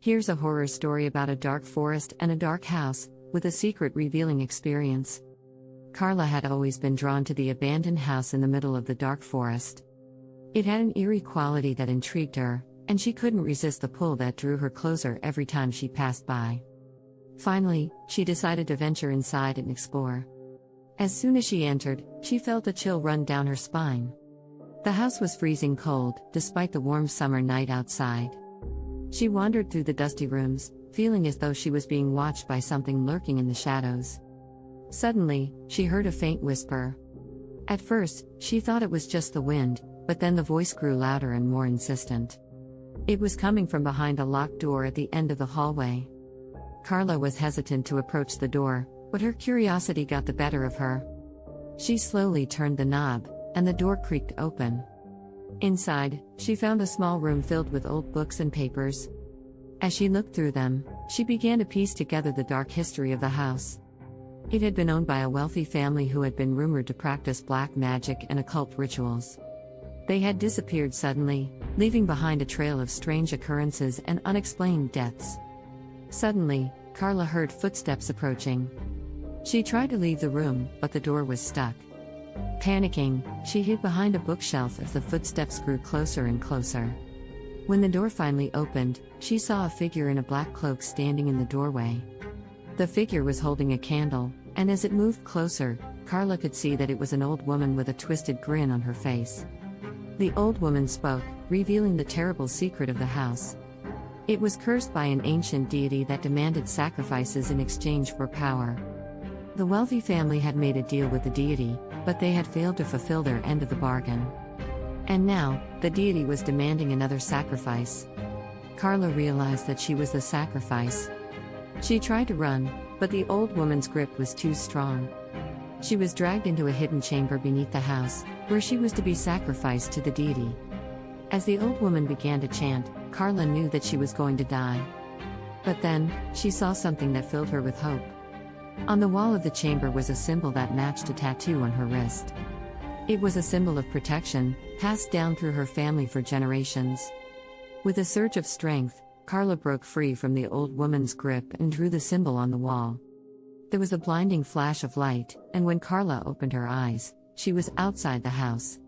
Here's a horror story about a dark forest and a dark house, with a secret revealing experience. Carla had always been drawn to the abandoned house in the middle of the dark forest. It had an eerie quality that intrigued her, and she couldn't resist the pull that drew her closer every time she passed by. Finally, she decided to venture inside and explore. As soon as she entered, she felt a chill run down her spine. The house was freezing cold, despite the warm summer night outside. She wandered through the dusty rooms, feeling as though she was being watched by something lurking in the shadows. Suddenly, she heard a faint whisper. At first, she thought it was just the wind, but then the voice grew louder and more insistent. It was coming from behind a locked door at the end of the hallway. Carla was hesitant to approach the door, but her curiosity got the better of her. She slowly turned the knob, and the door creaked open. Inside, she found a small room filled with old books and papers. As she looked through them, she began to piece together the dark history of the house. It had been owned by a wealthy family who had been rumored to practice black magic and occult rituals. They had disappeared suddenly, leaving behind a trail of strange occurrences and unexplained deaths. Suddenly, Carla heard footsteps approaching. She tried to leave the room, but the door was stuck. Panicking, she hid behind a bookshelf as the footsteps grew closer and closer. When the door finally opened, she saw a figure in a black cloak standing in the doorway. The figure was holding a candle, and as it moved closer, Carla could see that it was an old woman with a twisted grin on her face. The old woman spoke, revealing the terrible secret of the house. It was cursed by an ancient deity that demanded sacrifices in exchange for power. The wealthy family had made a deal with the deity, but they had failed to fulfill their end of the bargain. And now, the deity was demanding another sacrifice. Carla realized that she was the sacrifice. She tried to run, but the old woman's grip was too strong. She was dragged into a hidden chamber beneath the house, where she was to be sacrificed to the deity. As the old woman began to chant, Carla knew that she was going to die. But then, she saw something that filled her with hope. On the wall of the chamber was a symbol that matched a tattoo on her wrist. It was a symbol of protection, passed down through her family for generations. With a surge of strength, Carla broke free from the old woman's grip and drew the symbol on the wall. There was a blinding flash of light, and when Carla opened her eyes, she was outside the house.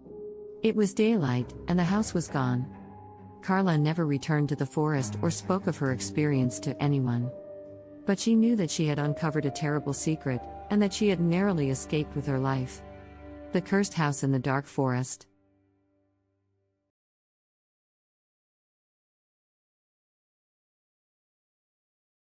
It was daylight, and the house was gone. Carla never returned to the forest or spoke of her experience to anyone. But she knew that she had uncovered a terrible secret, and that she had narrowly escaped with her life. The Cursed House in the Dark Forest.